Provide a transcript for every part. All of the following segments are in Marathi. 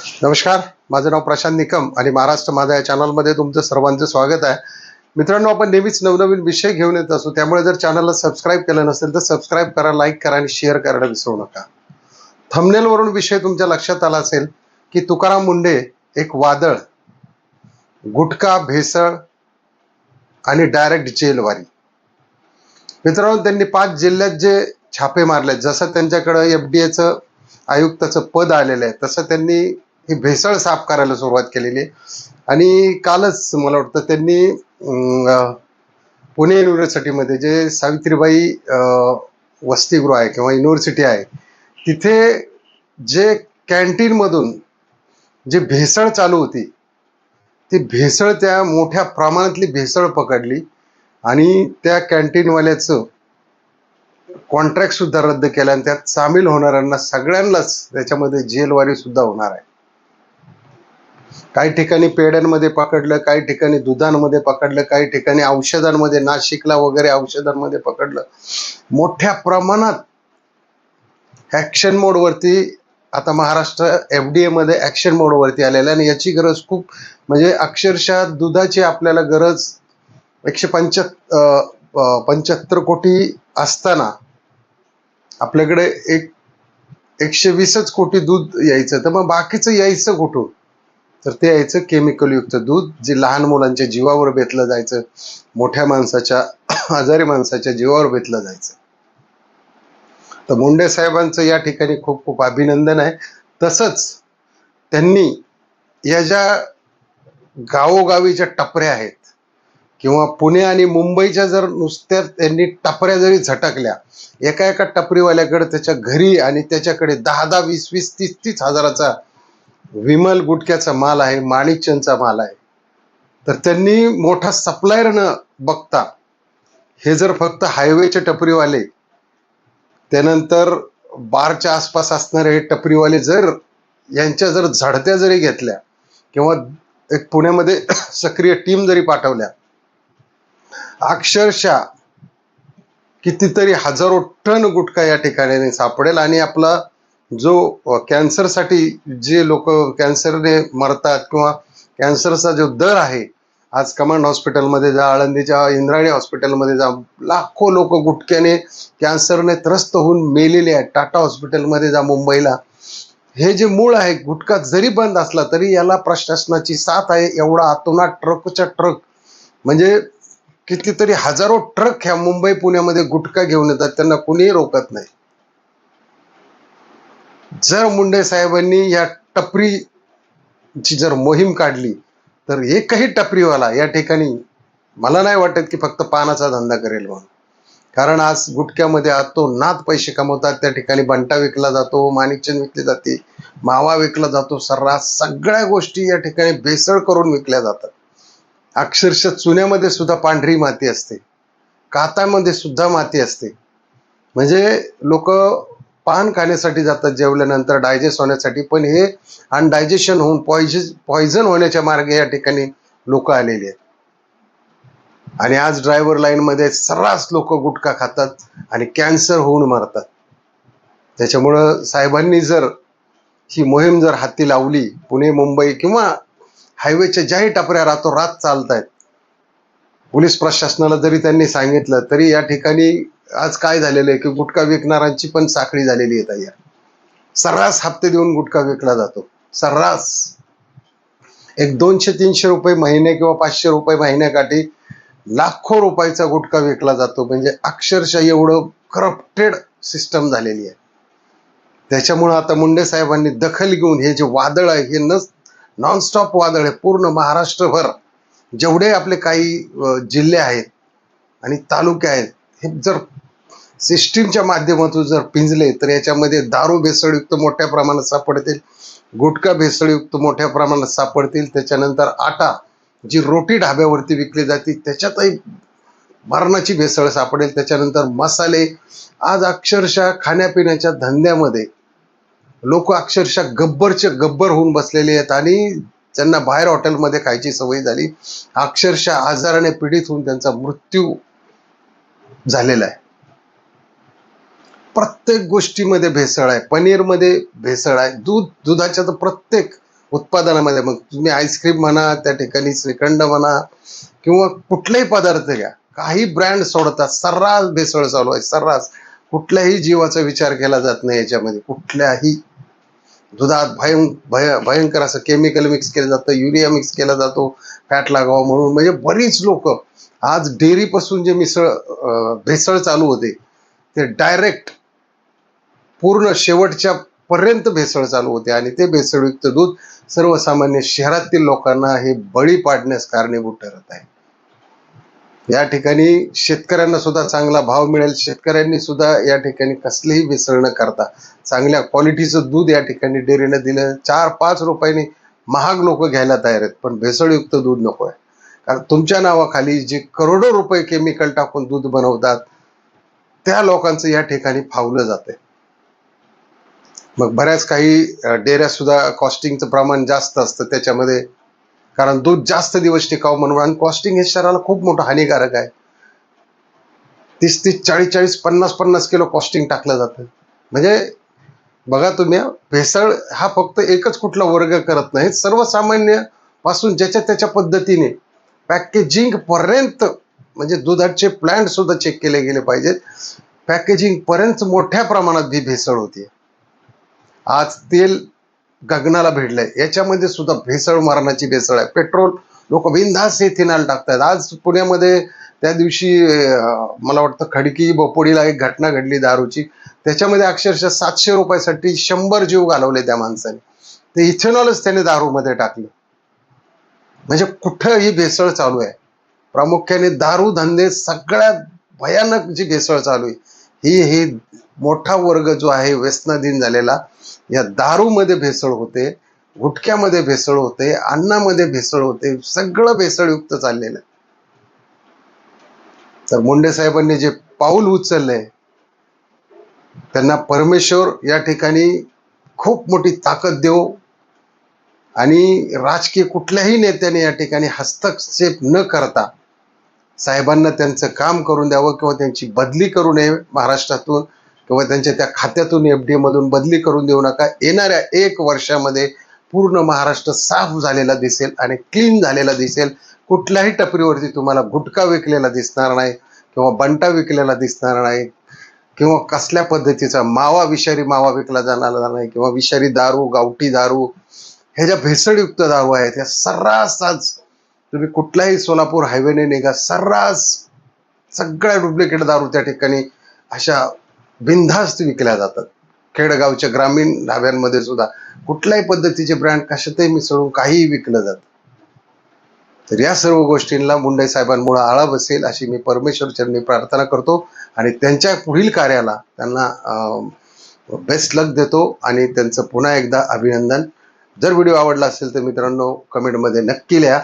नमस्कार, माझं नाव प्रशांत निकम आणि महाराष्ट्र माझा या चॅनलमध्ये तुमचं सर्वांचं स्वागत आहे. मित्रांनो, आपण नेहमीच नवनवीन विषय घेऊन येत असतो, त्यामुळे जर चॅनलला सबस्क्राईब केलं नसेल तर सबस्क्राईब करा, लाईक करा आणि शेअर करायला विसरू नका. थंबनेलवरून विषय तुमच्या लक्षात आला असेल की तुकाराम मुंढे एक वादळ, गुटखा, भेसळ आणि डायरेक्ट जेलवारी. मित्रांनो, त्यांनी 5 जिल्ह्यात जे छापे मारले, जसं त्यांच्याकडे एफडीएचं आयुक्ताचं पद आलेलं आहे तसं त्यांनी ही भेसळ साफ करायला सुरुवात केलेली आहे. आणि कालच मला वाटतं त्यांनी पुणे युनिव्हर्सिटीमध्ये जे सावित्रीबाई वसतिगृह आहे किंवा युनिव्हर्सिटी आहे, तिथे जे कॅन्टीनमधून जी भेसळ चालू होती, ती भेसळ, त्या मोठ्या प्रमाणातली भेसळ पकडली आणि त्या कॅन्टीनवाल्याचं कॉन्ट्रॅक्ट सुद्धा रद्द केला आणि त्यात सामील होणाऱ्यांना सगळ्यांनाच त्याच्यामध्ये जेलवारी सुद्धा होणार आहे. काही ठिकाणी पेड्यांमध्ये पकडलं, काही ठिकाणी दुधांमध्ये पकडलं, काही ठिकाणी औषधांमध्ये, नाशिकला वगैरे औषधांमध्ये पकडलं. मोठ्या प्रमाणात ऍक्शन मोडवरती आता महाराष्ट्र एफडीए मध्ये ऍक्शन मोडवरती आलेला आहे आणि याची गरज खूप, म्हणजे अक्षरशः दुधाची आपल्याला गरज 175 कोटी असताना आपल्याकडे 120च कोटी दूध यायचं, तर मग बाकीचं यायचं कुठून? तर ते यायचं केमिकल युक्त दूध, जे लहान मुलांच्या जीवावर बेतलं जायचं, मोठ्या माणसाच्या आजारी माणसाच्या जीवावर बेतलं जायचं. तर मुंडे साहेबांचं या ठिकाणी खूप खूप अभिनंदन आहे. तसंच त्यांनी या ज्या गावोगावीच्या टपऱ्या आहेत किंवा पुणे आणि मुंबईच्या जर नुसत्या त्यांनी टपऱ्या जरी झटकल्या, एका एका टपरीवाल्याकडे त्याच्या घरी आणि त्याच्याकडे 10-10, 20-20, 30-30 हजाराचा विमल गुटख्याचा माल आहे, माणिकचंदचा माल आहे. तर त्यांनी मोठा सप्लायर न बघता हे जर फक्त हायवेचे टपरीवाले, त्यानंतर बारच्या आसपास असणारे हे टपरीवाले जर यांच्या जर झडत्या जरी घेतल्या किंवा एक पुण्यामध्ये सक्रिय टीम जरी पाठवल्या, अक्षरशः कितीतरी हजारो टन गुटखा या ठिकाणी सापडेल. आणि आपला जो कॅन्सरसाठी जे लोक कॅन्सरने मरतात किंवा कॅन्सरचा जो दर आहे, आज कमांड हॉस्पिटलमध्ये जा, आळंदीच्या इंद्रायणी हॉस्पिटलमध्ये जा, लाखो लोक गुटख्याने कॅन्सरने त्रस्त होऊन मेलेले आहेत. टाटा हॉस्पिटलमध्ये जा मुंबईला. हे जे मूळ आहे, गुटखा जरी बंद असला तरी याला प्रशासनाची साथ आहे. एवढा अतोनात ट्रकच्या ट्रक, म्हणजे कितीतरी हजारो ट्रक ह्या मुंबई पुण्यामध्ये गुटखा घेऊन येतात, त्यांना कुणीही रोकत नाही. जर मुंडे साहेबांनी या टपरीची जर मोहीम काढली तर एकही टपरीवाला या ठिकाणी, मला नाही वाटत की फक्त पानाचा धंदा करेल म्हणून. कारण आज गुटख्यामध्ये अतोनात पैसे कमवतात. त्या ठिकाणी बंटा विकला जातो, माणिकचंद विकली जाते, मावा विकला जातो, सर्रास सगळ्या गोष्टी या ठिकाणी भेसळ करून विकल्या जातात. अक्षरशः चुन्यामध्ये सुद्धा पांढरी माती असते, कातामध्ये सुद्धा माती असते. म्हणजे लोक पान खाण्यासाठी जातात जेवल्यानंतर, डायजेस्ट होण्यासाठी, पण हे अनडायजेशन होऊन पॉइझन होण्याच्या मार्गे या ठिकाणी लोक आलेली आहेत. आणि आज ड्रायव्हर लाईन मध्ये सर्रास लोक गुटखा खातात आणि कॅन्सर होऊन मरतात. त्याच्यामुळं साहेबांनी जर ही मोहीम जर हाती लावली, पुणे मुंबई किंवा हायवेच्या ज्याही टपऱ्या रातोरात चालत आहेत, पोलीस प्रशासनाला जरी त्यांनी सांगितलं तरी या ठिकाणी आज काय झालेलं आहे की गुटखा विकणाऱ्यांची पण साखळी झालेली आहे तयार. सर्रास हप्ते देऊन गुटखा विकला जातो. सर्रास एक 200-300 रुपये महिने किंवा 500 रुपये महिन्याकाठी लाखो रुपयाचा गुटखा विकला जातो. म्हणजे अक्षरशः एवढं करप्टेड सिस्टम झालेली आहे. त्याच्यामुळं आता मुंडे साहेबांनी दखल घेऊन हे जे वादळ आहे, हे नॉनस्टॉप वादळ आहे. पूर्ण महाराष्ट्रभर जेवढे आपले काही जिल्हे आहेत आणि तालुके आहेत, हे जर सिस्टीमच्या माध्यमातून जर पिंजले तर याच्यामध्ये दारू भेसळयुक्त मोठ्या प्रमाणात सापडतील, गुटखा भेसळयुक्त मोठ्या प्रमाणात सापडतील. त्याच्यानंतर आटा, जी रोटी ढाब्यावरती विकली जाते, त्याच्यातही मरणाची भेसळ सापडेल. त्याच्यानंतर मसाले, आज अक्षरशः खाण्यापिण्याच्या धंद्यामध्ये लोक अक्षरशः गब्बरचे गब्बर होऊन बसलेले आहेत आणि त्यांना बाहेर हॉटेलमध्ये खायची सवय झाली. अक्षरशः आजाराने पीडित होऊन त्यांचा मृत्यू झालेला आहे. प्रत्येक गोष्टीमध्ये भेसळ आहे. पनीरमध्ये भेसळ आहे, दुधाच्या तर प्रत्येक उत्पादनामध्ये. मग तुम्ही आईस्क्रीम म्हणा, त्या ठिकाणी श्रीखंड म्हणा, किंवा कुठलेही पदार्थ घ्या, काही ब्रँड सोडतात, सर्रास भेसळ चालू आहे, सर्रास. कुठल्याही जीवाचा विचार केला जात नाही याच्यामध्ये. कुठल्याही दुधात भयंकर असं केमिकल मिक्स केलं जातं, युरिया मिक्स केला जातो फॅट लागावं म्हणून. म्हणजे बरीच लोक आज डेअरी पासून जे भेसळ चालू होते ते डायरेक्ट पूर्ण शेवटच्या पर्यंत भेसळ चालू होते, आणि ते भेसळयुक्त दूध सर्वसामान्य शहरातील लोकांना हे बळी पाडण्यास कारणीभूत ठरत आहे. या ठिकाणी शेतकऱ्यांना सुद्धा चांगला भाव मिळेल, शेतकऱ्यांनी सुद्धा या ठिकाणी कसलीही भेसळ न करता चांगल्या क्वालिटीचं दूध या ठिकाणी डेअरीनं दिलं. 4-5 रुपयांनी महाग लोक घ्यायला तयार आहेत, पण भेसळयुक्त दूध नको आहे. कारण तुमच्या नावाखाली जे करोडो रुपये केमिकल टाकून दूध बनवतात त्या लोकांचं या ठिकाणी फावलं जाते. मग बऱ्याच काही डेअऱ्या सुद्धा कॉस्टिंगचं प्रमाण जास्त असतं त्याच्यामध्ये, कारण दूध जास्त दिवस टिकावं म्हणून. आणि कॉस्टिंग हे शरीराला खूप मोठं हानिकारक आहे. 30-30, 40-40, 50-50 किलो कॉस्टिंग टाकलं जातं. म्हणजे बघा तुम्ही, भेसळ हा फक्त एकच कुठला वर्ग करत नाही, सर्वसामान्य पासून ज्याच्या त्याच्या पद्धतीने पॅकेजिंग पर्यंत, म्हणजे दुधाचे प्लांट सुद्धा चेक केले गेले पाहिजेत. पॅकेजिंग पर्यंत मोठ्या प्रमाणात ही भेसळ होती. आज तेल गगनाला भिडलंय, याच्यामध्ये सुद्धा भेसळ मरणाची भेसळ आहे. पेट्रोल लोक बिनधास्त इथेनॉल टाकतात. आज पुण्यामध्ये त्या दिवशी मला वाटतं खडकी बोपोडीला एक घटना घडली दारूची. त्याच्यामध्ये अक्षरशः 700 रुपयासाठी 100 जीव घालवले त्या माणसाने. ते इथेनॉलच त्याने दारूमध्ये टाकलं. म्हणजे कुठं ही भेसळ चालू आहे. प्रामुख्याने दारू धंदे सगळ्यात भयानक जी भेसळ चालू आहे ही मोठा वर्ग जो आहे व्यसनाधीन झालेला, या दारूमध्ये भेसळ होते, गुटख्यामध्ये भेसळ होते, अन्नामध्ये भेसळ होते, सगळं भेसळयुक्त चाललेलं आहे. तर मुंडे साहेबांनी जे पाऊल उचललंय त्यांना परमेश्वर या ठिकाणी खूप मोठी ताकद देव, आणि राजकीय कुठल्याही नेत्याने या ठिकाणी हस्तक्षेप न करता साहेबांना त्यांचं काम करून द्यावं, किंवा त्यांची बदली करू नये महाराष्ट्रातून, किंवा त्यांच्या त्या खात्यातून FD मधून बदली करून देऊ नका. येणाऱ्या 1 वर्षामध्ये पूर्ण महाराष्ट्र साफ झालेला दिसेल आणि क्लीन झालेला दिसेल. कुठल्याही टपरीवरती तुम्हाला गुटखा विकलेला दिसणार नाही, किंवा बंटा विकलेला दिसणार नाही, किंवा कसल्या पद्धतीचा विषारी मावा विकला जाणार नाही, किंवा विषारी दारू, गावठी दारू, ह्या ज्या भेसळयुक्त दारू आहेत ह्या सर्रास आज तुम्ही कुठल्याही सोलापूर हायवेने निघा, सर्रास सगळ्या डुप्लिकेट दारू त्या ठिकाणी अशा बिनधास्त विकल्या जातात. खेडगावच्या ग्रामीण ढाब्यांमध्ये सुद्धा कुठल्याही पद्धतीचे ब्रँड कशातही मिसळून काहीही विकलं जातं. तर या सर्व गोष्टींना मुंडे साहेबांमुळे आळा बसेल अशी मी परमेश्वर चरणी प्रार्थना करतो, आणि त्यांच्या पुढील कार्याला त्यांना बेस्ट लक देतो, आणि त्यांचं पुन्हा एकदा अभिनंदन. जर व्हिडिओ आवडला असेल तर मित्रांनो कमेंटमध्ये नक्की लिहा,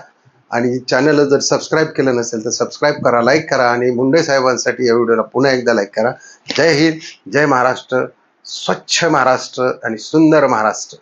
आणि चॅनलला जर सबस्क्राईब केलं नसेल तर सबस्क्राईब करा, लाईक करा, आणि मुंडे साहेबांसाठी या व्हिडिओला पुन्हा एकदा लाईक करा. जय हिंद, जय महाराष्ट्र, स्वच्छ महाराष्ट्र आणि सुंदर महाराष्ट्र.